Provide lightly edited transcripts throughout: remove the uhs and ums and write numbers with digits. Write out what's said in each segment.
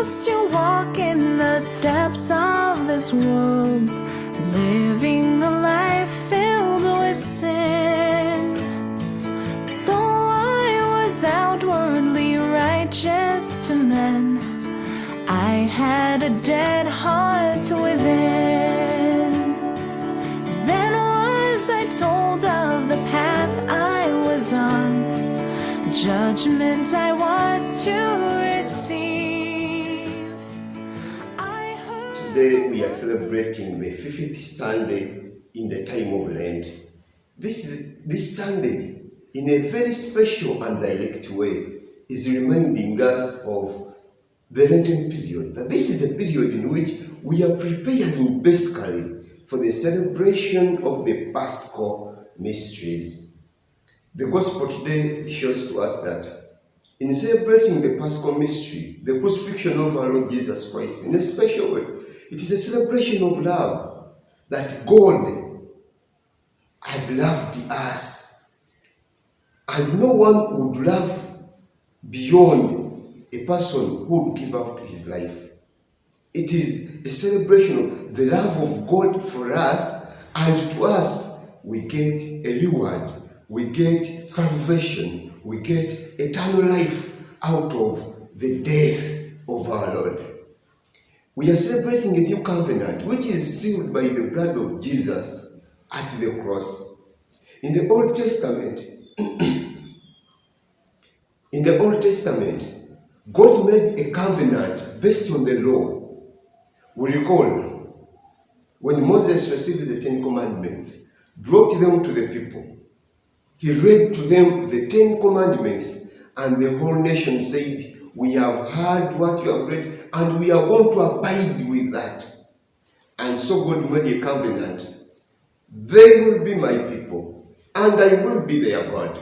used to walk in the steps of this world, living a life filled with sin. Though I was outwardly righteous to men, I had a dead heart within. Then was I told of the path I was on, judgment I was to receive. Today we are celebrating the 50th Sunday in the time of Lent. This Sunday, in a very special and direct way, is reminding us of the Lenten period. That this is a period in which we are preparing basically for the celebration of the Paschal mysteries. The Gospel today shows to us that in celebrating the Paschal mystery, the crucifixion of our Lord Jesus Christ, in a special way, it is a celebration of love, that God has loved us, and no one would love beyond a person who would give up his life. It is a celebration of the love of God for us, and to us we get a reward, we get salvation, we get eternal life out of the death of our Lord. We are celebrating a new covenant which is sealed by the blood of Jesus at the cross. In the Old Testament, God made a covenant based on the law. We recall when Moses received the 10 Commandments, brought them to the people. He read to them the 10 Commandments, and the whole nation said, "We have heard what you have read, and we are going to abide with that." And so God made a covenant. They will be my people, and I will be their God.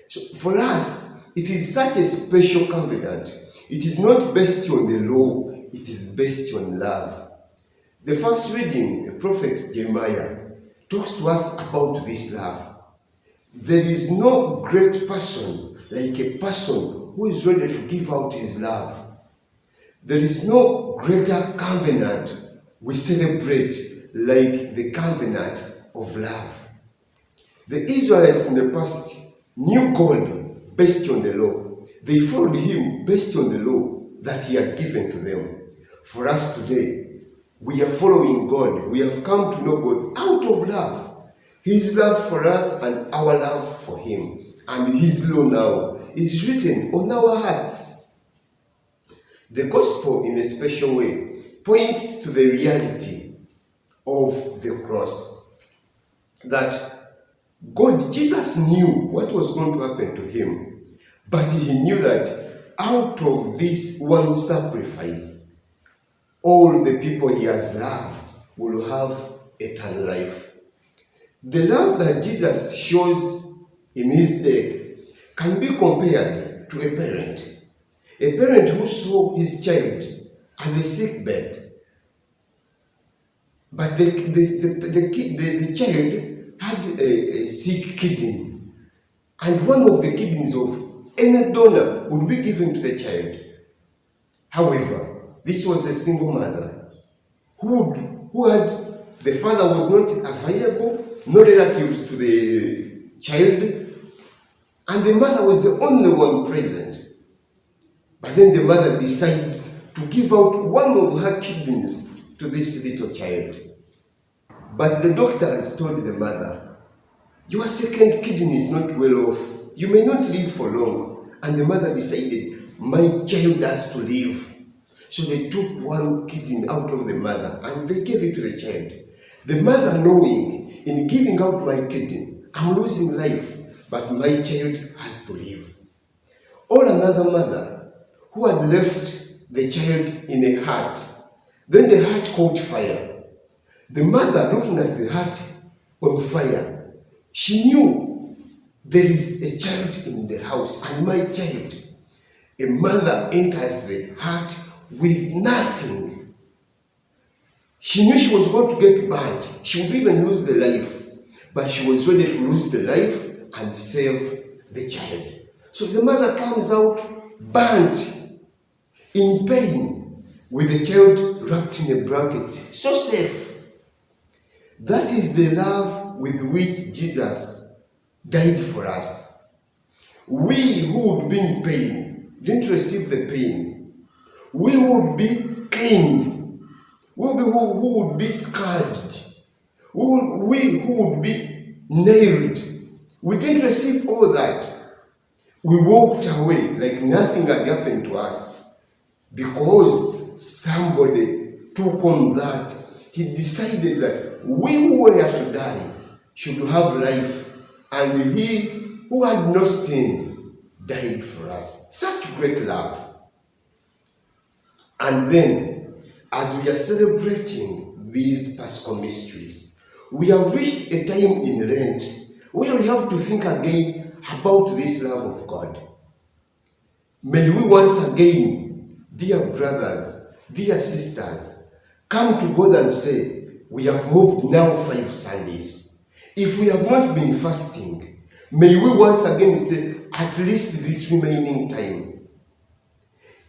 So for us, it is such a special covenant. It is not based on the law, it is based on love. The first reading, the prophet Jeremiah, talks to us about this love. There is no great person like a person who is ready to give out his love. There is no greater covenant we celebrate like the covenant of love. The Israelites in the past knew God based on the law. They followed him based on the law that he had given to them. For us today, we are following God. We have come to know God out of love. His love for us and our love for him. And his law now is written on our hearts. The gospel, in a special way, points to the reality of the cross. That God, Jesus knew what was going to happen to him, but he knew that out of this one sacrifice, all the people he has loved will have eternal life. The love that Jesus shows in his death can be compared to a parent who saw his child at the sick bed. But the child had a sick kidney, and one of the kidneys of any donor would be given to the child. However, this was a single mother who had, the father was not available, no relatives to the child, and the mother was the only one present. But then the mother decides to give out one of her kidneys to this little child. But the doctors told the mother, "Your second kidney is not well off. You may not live for long." And the mother decided, "My child has to live." So they took one kidney out of the mother and they gave it to the child. The mother, knowing, in giving out my kidney, I'm losing life, but my child has to live. Or another mother who had left the child in a hut. Then the hut caught fire. The mother, looking at the hut on fire, she knew there is a child in the house, and my child. A mother enters the hut with nothing. She knew she was going to get burned. She would even lose the life. But she was ready to lose the life and save the child. So the mother comes out burnt, in pain, with a child wrapped in a blanket, so safe. That is the love with which Jesus died for us. We who would be in pain didn't receive the pain. We would be caned. Who would be scourged. We who would be nailed. We didn't receive all that. We walked away like nothing had happened to us because somebody took on that. He decided that we who were to die should have life, and he who had no sin died for us. Such great love. And then, as we are celebrating these Paschal mysteries, we have reached a time in Lent where we have to think again about this love of God. May we once again, dear brothers, dear sisters, come to God and say, we have moved now 5 Sundays. If we have not been fasting, may we once again say, at least this remaining time.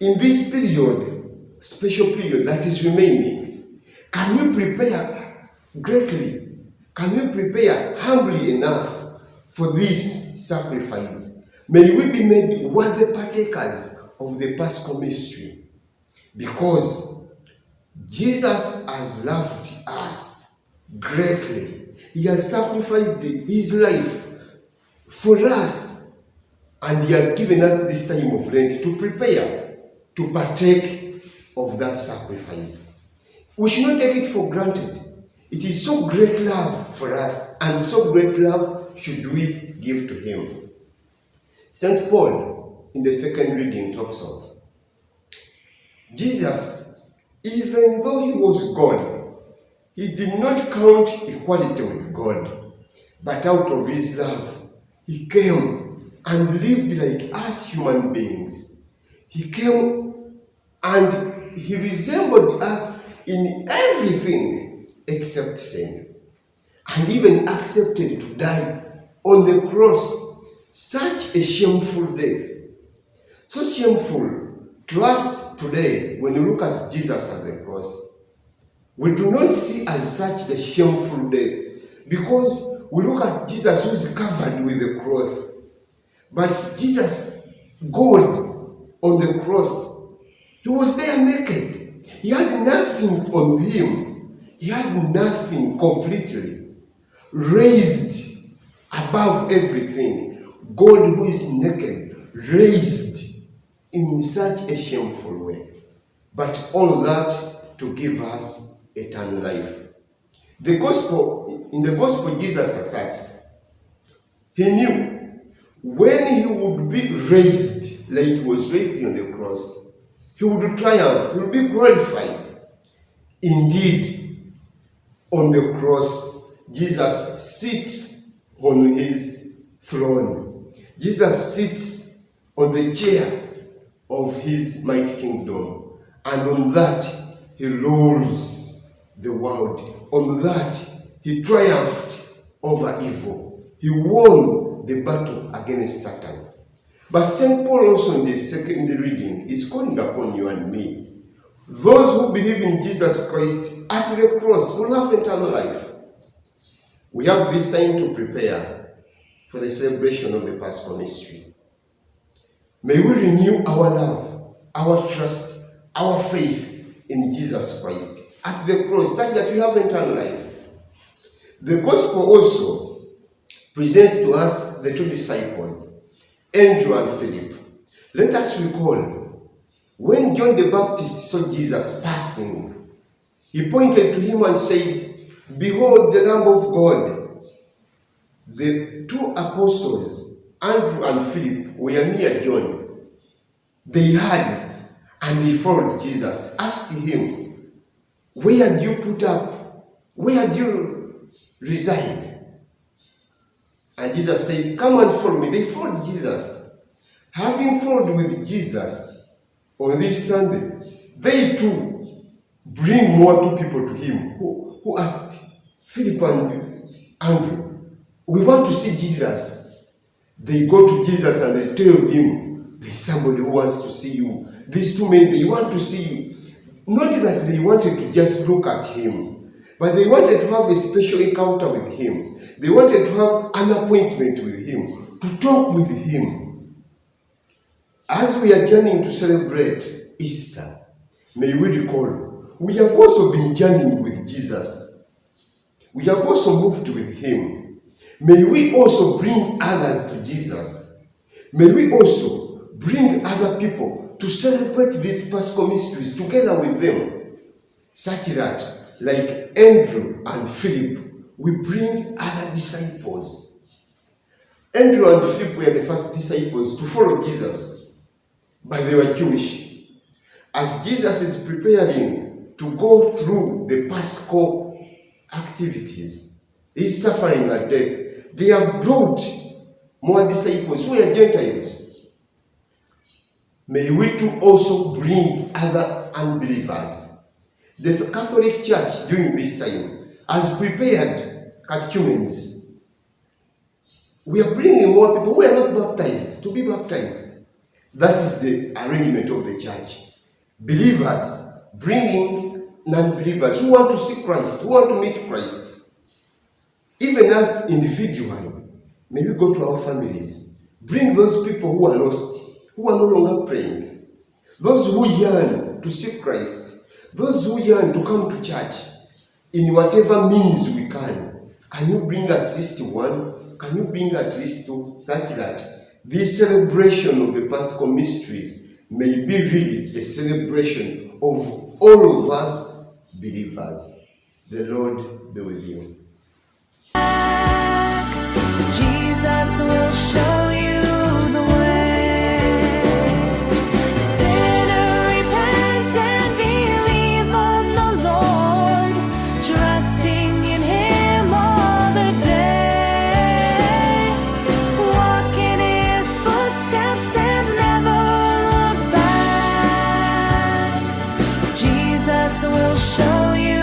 In this period, special period that is remaining, can we prepare greatly? Can we prepare humbly enough for this sacrifice? May we be made worthy partakers of the Paschal mystery, because Jesus has loved us greatly. He has sacrificed his life for us, and he has given us this time of Lent to prepare to partake of that sacrifice. We should not take it for granted. It is so great love for us, and so great love should we give to him. St. Paul, in the second reading, talks of Jesus, even though he was God, he did not count equality with God, but out of his love, he came and lived like us human beings. He came and he resembled us in everything except sin, and even accepted to die on the cross. Such a shameful death. So shameful to us today when you look at Jesus at the cross. We do not see as such the shameful death, because we look at Jesus who is covered with a cloth. But Jesus, God on the cross, he was there naked. He had nothing on him. He had nothing completely. Raised above everything. God who is naked, raised in such a shameful way. But all that to give us eternal life. In the gospel, Jesus asserts, he knew when he would be raised, like he was raised on the cross, he would triumph, he would be glorified. Indeed, on the cross, Jesus sits on his throne. Jesus sits on the chair of his mighty kingdom, and on that he rules the world. On that he triumphed over evil. He won the battle against Satan. But St. Paul also in the second reading is calling upon you and me. Those who believe in Jesus Christ at the cross will have eternal life. We have this time to prepare for the celebration of the Paschal mystery. May we renew our love, our trust, our faith in Jesus Christ at the cross, such that we have eternal life. The Gospel also presents to us the 2 disciples, Andrew and Philip. Let us recall, when John the Baptist saw Jesus passing, he pointed to him and said, "Behold the Lamb of God." The 2 apostles, Andrew and Philip, were near John. They heard and they followed Jesus, asked him, "Where do you put up? Where do you reside?" And Jesus said, "Come and follow me." They followed Jesus. Having followed with Jesus on this Sunday, they too bring more 2 people to him who asked Philip and Andrew, "We want to see Jesus." They go to Jesus and they tell him, "There's somebody who wants to see you. These 2 men, they want to see you." Not that they wanted to just look at him, but they wanted to have a special encounter with him. They wanted to have an appointment with him, to talk with him. As we are journeying to celebrate Easter, may we recall, we have also been journeying with Jesus. We have also moved with him. May we also bring others to Jesus. May we also bring other people to celebrate these Paschal mysteries together with them, such that, like Andrew and Philip, we bring other disciples. Andrew and Philip were the first disciples to follow Jesus, but they were Jewish. As Jesus is preparing to go through the Paschal activities, his suffering and death, they have brought more disciples who are Gentiles. May we too also bring other unbelievers. The Catholic Church during this time has prepared catechumens. We are bringing more people who are not baptized to be baptized. That is the arrangement of the church. Believers bringing non-believers who want to see Christ, who want to meet Christ. Even us individually, may we go to our families. Bring those people who are lost, who are no longer praying. Those who yearn to see Christ. Those who yearn to come to church in whatever means we can. Can you bring at least one? Can you bring at least two? Such that this celebration of the Paschal mysteries may be really a celebration of all of us believers. The Lord be with you. Jesus will show you the way. Sinner, repent and believe on the Lord, trusting in him all the day. Walk in his footsteps and never look back. Jesus will show you